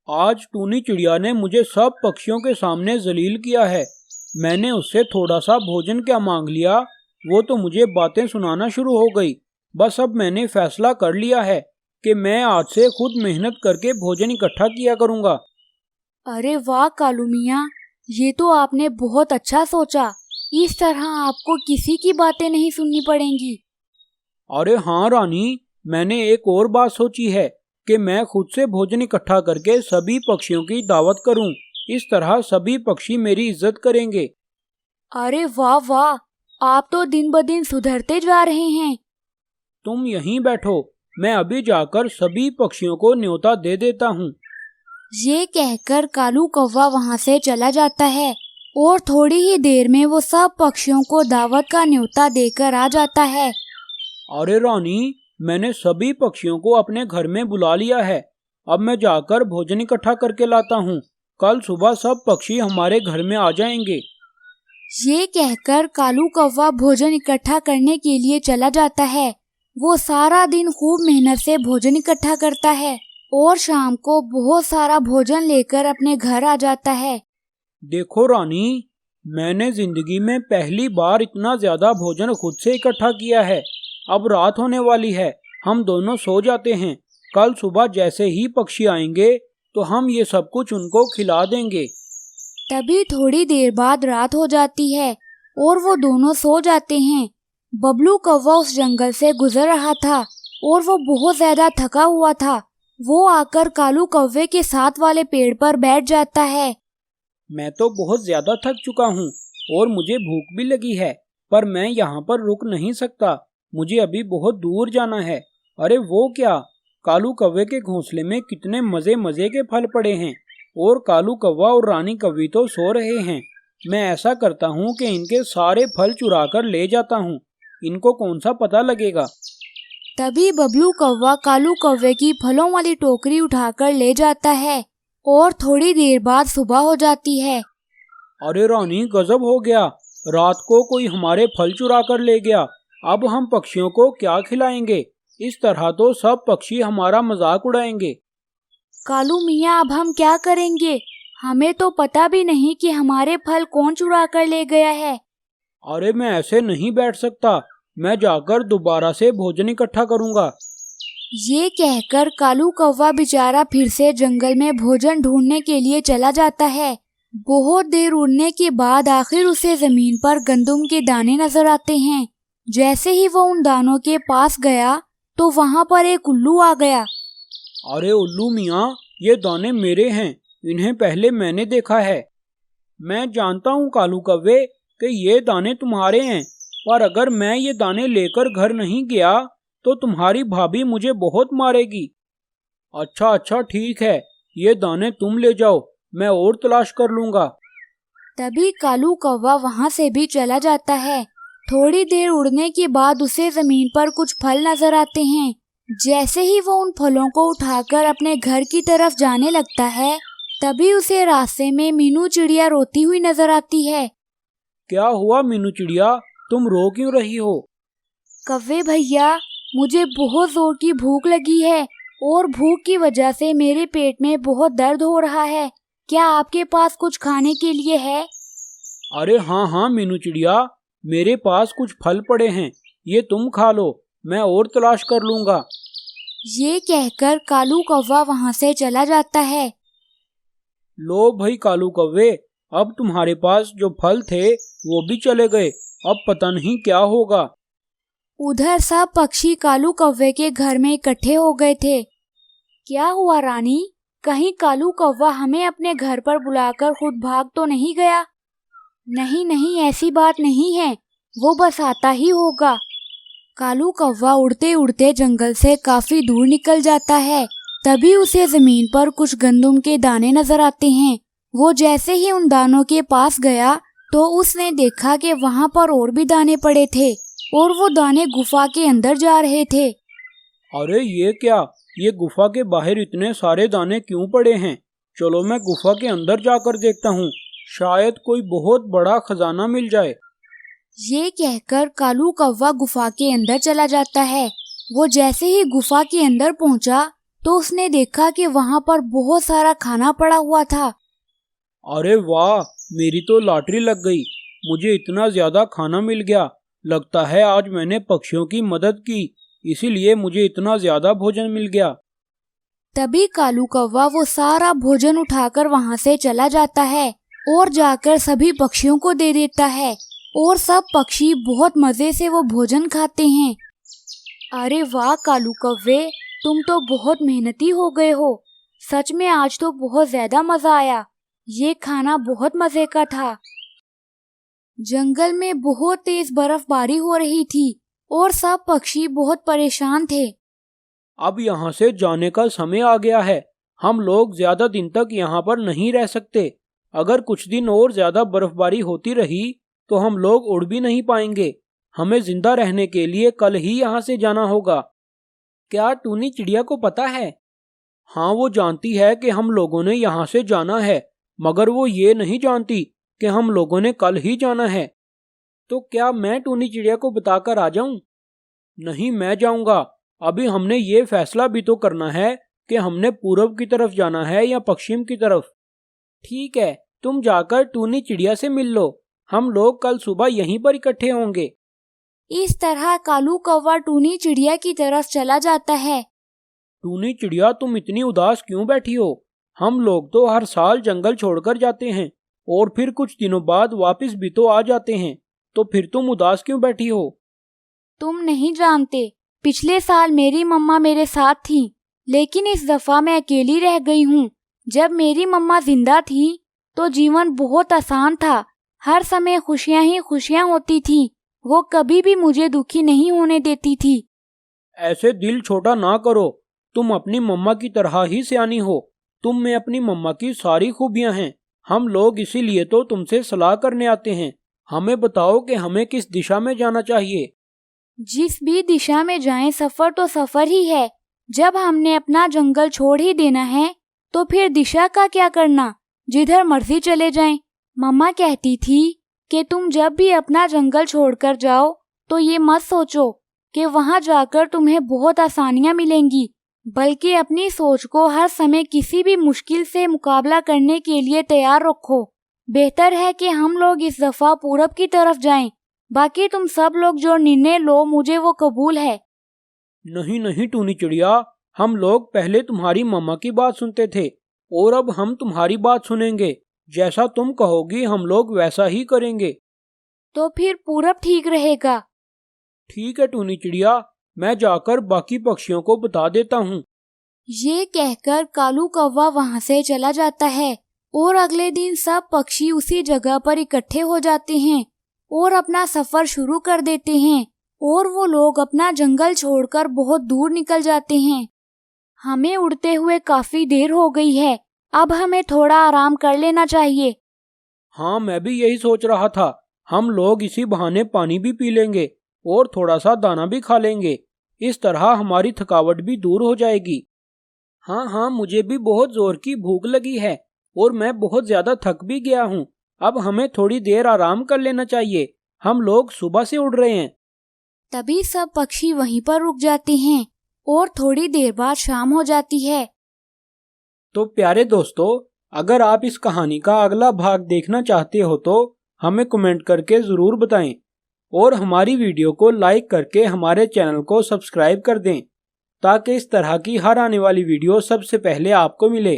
आज टूनी चिड़िया ने मुझे सब पक्षियों के सामने जलील किया है। मैंने उससे थोड़ा सा भोजन क्या मांग लिया, वो तो मुझे बातें सुनाना शुरू हो गई। बस अब मैंने फैसला कर लिया है कि मैं आज से खुद मेहनत करके भोजन इकट्ठा किया करूँगा। अरे वाह कालू मियाँ, ये तो आपने बहुत अच्छा सोचा। इस तरह आपको किसी की बातें नहीं सुननी पड़ेंगी। अरे हाँ रानी, मैंने एक और बात सोची है कि मैं खुद से भोजन इकट्ठा करके सभी पक्षियों की दावत करूं। इस तरह सभी पक्षी मेरी इज्जत करेंगे। अरे वाह वाह, आप तो दिन ब दिन सुधरते जा रहे हैं। तुम यहीं बैठो, मैं अभी जाकर सभी पक्षियों को न्योता दे देता हूँ। ये कहकर कालू कौवा वहाँ से चला जाता है और थोड़ी ही देर में वो सब पक्षियों को दावत का न्योता देकर आ जाता है। अरे रानी, मैंने सभी पक्षियों को अपने घर में बुला लिया है। अब मैं जाकर भोजन इकट्ठा करके लाता हूँ। कल सुबह सब पक्षी हमारे घर में आ जाएंगे। ये कहकर कालू कौवा भोजन इकट्ठा करने के लिए चला जाता है। वो सारा दिन खूब मेहनत से भोजन इकट्ठा करता है और शाम को बहुत सारा भोजन लेकर अपने घर आ जाता है। देखो रानी, मैंने जिंदगी में पहली बार इतना ज्यादा भोजन खुद से इकट्ठा किया है। अब रात होने वाली है, हम दोनों सो जाते हैं। कल सुबह जैसे ही पक्षी आएंगे तो हम ये सब कुछ उनको खिला देंगे। तभी थोड़ी देर बाद रात हो जाती है और वो दोनों सो जाते हैं। बबलू कौवा उस जंगल से गुजर रहा था और वो बहुत ज्यादा थका हुआ था। वो आकर कालू कौवे के साथ वाले पेड़ पर बैठ जाता है। मैं तो बहुत ज्यादा थक चुका हूँ और मुझे भूख भी लगी है, पर मैं यहाँ पर रुक नहीं सकता। मुझे अभी बहुत दूर जाना है। अरे वो क्या, कालू कौवे के घोंसले में कितने मजे मजे के फल पड़े हैं और कालू कौवा और रानी कौवी तो सो रहे हैं। मैं ऐसा करता हूँ कि इनके सारे फल चुरा कर ले जाता हूँ। इनको कौन सा पता लगेगा। तभी बबलू कौवा कालू कौवे की फलों वाली टोकरी उठाकर ले जाता है और थोड़ी देर बाद सुबह हो जाती है। अरे रानी, गजब हो गया, रात को कोई हमारे फल चुरा कर ले गया। अब हम पक्षियों को क्या खिलाएंगे? इस तरह तो सब पक्षी हमारा मजाक उड़ाएंगे। कालू मियाँ, अब हम क्या करेंगे? हमें तो पता भी नहीं कि हमारे फल कौन चुरा कर ले गया है। अरे मैं ऐसे नहीं बैठ सकता, मैं जाकर दोबारा से भोजन इकट्ठा करूंगा। ये कहकर कालू कौवा बेचारा फिर से जंगल में भोजन ढूंढने के लिए चला जाता है। बहुत देर उड़ने के बाद आखिर उसे जमीन पर गंदम के दाने नजर आते हैं। जैसे ही वो उन दानों के पास गया तो वहाँ पर एक उल्लू आ गया। अरे उल्लू मियाँ, ये दाने मेरे हैं, इन्हें पहले मैंने देखा है। मैं जानता हूँ कालू कौवे कि ये दाने तुम्हारे हैं, पर अगर मैं ये दाने लेकर घर नहीं गया तो तुम्हारी भाभी मुझे बहुत मारेगी। अच्छा ठीक है, ये दाने तुम ले जाओ, मैं और तलाश कर लूँगा। तभी कालू कौवा वहाँ से भी चला जाता है। थोड़ी देर उड़ने के बाद उसे जमीन पर कुछ फल नजर आते हैं। जैसे ही वो उन फलों को उठाकर अपने घर की तरफ जाने लगता है, तभी उसे रास्ते में मीनू चिड़िया रोती हुई नजर आती है। क्या हुआ मीनू चिड़िया, तुम रो क्यों रही हो? कौवे भैया, मुझे बहुत जोर की भूख लगी है और भूख की वजह से मेरे पेट में बहुत दर्द हो रहा है। क्या आपके पास कुछ खाने के लिए है? अरे हाँ मीनू चिड़िया, मेरे पास कुछ फल पड़े हैं, ये तुम खा लो, मैं और तलाश कर लूँगा। ये कहकर कालू कौवा वहाँ से चला जाता है। लो भाई कालू कौवे, अब तुम्हारे पास जो फल थे वो भी चले गए, अब पता नहीं क्या होगा। उधर सब पक्षी कालू कौवे के घर में इकट्ठे हो गए थे। क्या हुआ रानी, कहीं कालू कौवा हमें अपने घर पर बुलाकर खुद भाग तो नहीं गया? नहीं, ऐसी बात नहीं है, वो बस आता ही होगा। कालू कौवा उड़ते उड़ते जंगल से काफी दूर निकल जाता है। तभी उसे जमीन पर कुछ गंदम के दाने नजर आते हैं। वो जैसे ही उन दानों के पास गया तो उसने देखा कि वहाँ पर और भी दाने पड़े थे और वो दाने गुफा के अंदर जा रहे थे। अरे ये क्या, ये गुफा के बाहर इतने सारे दाने क्यों पड़े हैं? चलो मैं गुफा के अंदर जाकर देखता हूँ, शायद कोई बहुत बड़ा खजाना मिल जाए। ये कहकर कालू कौवा गुफा के अंदर चला जाता है। वो जैसे ही गुफा के अंदर पहुंचा तो उसने देखा कि वहाँ पर बहुत सारा खाना पड़ा हुआ था। अरे वाह, मेरी तो लॉटरी लग गई। मुझे इतना ज्यादा खाना मिल गया। लगता है आज मैंने पक्षियों की मदद की, इसीलिए मुझे इतना ज्यादा भोजन मिल गया। तभी कालू कौवा वो सारा भोजन उठाकर वहाँ से चला जाता है और जाकर सभी पक्षियों को दे देता है और सब पक्षी बहुत मजे से वो भोजन खाते हैं। अरे वाह कालू कौवे, तुम तो बहुत मेहनती हो गए हो। सच में आज तो बहुत ज्यादा मजा आया। ये खाना बहुत मजे का था। जंगल में बहुत तेज बर्फबारी हो रही थी और सब पक्षी बहुत परेशान थे। अब यहाँ से जाने का समय आ गया है। हम लोग ज्यादा दिन तक यहाँ पर नहीं रह सकते। अगर कुछ दिन और ज्यादा बर्फबारी होती रही तो हम लोग उड़ भी नहीं पाएंगे। हमें जिंदा रहने के लिए कल ही यहाँ से जाना होगा। क्या टूनी चिड़िया को पता है? हाँ, वो जानती है कि हम लोगों ने यहाँ से जाना है, मगर वो ये नहीं जानती कि हम लोगों ने कल ही जाना है। तो क्या मैं टूनी चिड़िया को बताकर आ जाऊं? नहीं, मैं जाऊंगा। अभी हमने ये फैसला भी तो करना है कि हमने पूरब की तरफ जाना है या पश्चिम की तरफ। ठीक है, तुम जाकर टूनी चिड़िया से मिल लो। हम लोग कल सुबह यहीं पर इकट्ठे होंगे। इस तरह कालू कौवा टूनी चिड़िया की तरफ चला जाता है। टूनी चिड़िया, तुम इतनी उदास क्यों बैठी हो? हम लोग तो हर साल जंगल छोड़कर जाते हैं और फिर कुछ दिनों बाद वापस भी तो आ जाते हैं, तो फिर तुम उदास क्यों बैठी हो? तुम नहीं जानते, पिछले साल मेरी मम्मा मेरे साथ थी, लेकिन इस दफा मैं अकेली रह गई हूँ। जब मेरी मम्मा जिंदा थी तो जीवन बहुत आसान था। हर समय खुशियाँ ही खुशियाँ होती थी। वो कभी भी मुझे दुखी नहीं होने देती थी। ऐसे दिल छोटा ना करो। तुम अपनी मम्मा की तरह ही सियानी हो। तुम में अपनी मम्मा की सारी खूबियां हैं। हम लोग इसीलिए तो तुमसे सलाह करने आते हैं। हमें बताओ कि हमें किस दिशा में जाना चाहिए। जिस भी दिशा में जाएं, सफर तो सफर ही है। जब हमने अपना जंगल छोड़ ही देना है तो फिर दिशा का क्या करना, जिधर मर्जी चले जाएं। मम्मा कहती थी कि तुम जब भी अपना जंगल छोड़कर जाओ तो ये मत सोचो कि वहां जाकर तुम्हें बहुत आसानियां मिलेंगी, बल्कि अपनी सोच को हर समय किसी भी मुश्किल से मुकाबला करने के लिए तैयार रखो। बेहतर है कि हम लोग इस दफा पूरब की तरफ जाएं। बाकी तुम सब लोग जो निर्णय लो, मुझे वो कबूल है। नहीं नहीं टूनी चिड़िया, हम लोग पहले तुम्हारी मम्मा की बात सुनते थे और अब हम तुम्हारी बात सुनेंगे। जैसा तुम कहोगी हम लोग वैसा ही करेंगे। तो फिर पूरब ठीक रहेगा। ठीक है टूनी चिड़िया, मैं जाकर बाकी पक्षियों को बता देता हूँ। ये कहकर कालू कौवा वहाँ से चला जाता है और अगले दिन सब पक्षी उसी जगह पर इकट्ठे हो जाते हैं और अपना सफर शुरू कर देते हैं और वो लोग अपना जंगल छोड़कर बहुत दूर निकल जाते हैं। हमें उड़ते हुए काफी देर हो गई है, अब हमें थोड़ा आराम कर लेना चाहिए। हाँ, मैं भी यही सोच रहा था। हम लोग इसी बहाने पानी भी पी लेंगे और थोड़ा सा दाना भी खा लेंगे। इस तरह हमारी थकावट भी दूर हो जाएगी। हाँ हाँ, मुझे भी बहुत जोर की भूख लगी है और मैं बहुत ज्यादा थक भी गया हूँ। अब हमें थोड़ी देर आराम कर लेना चाहिए। हम लोग सुबह से उड़ रहे हैं। तभी सब पक्षी वहीं पर रुक जाते हैं और थोड़ी देर बाद शाम हो जाती है। तो प्यारे दोस्तों, अगर आप इस कहानी का अगला भाग देखना चाहते हो तो हमें कमेंट करके ज़रूर बताएं और हमारी वीडियो को लाइक करके हमारे चैनल को सब्सक्राइब कर दें ताकि इस तरह की हर आने वाली वीडियो सबसे पहले आपको मिले।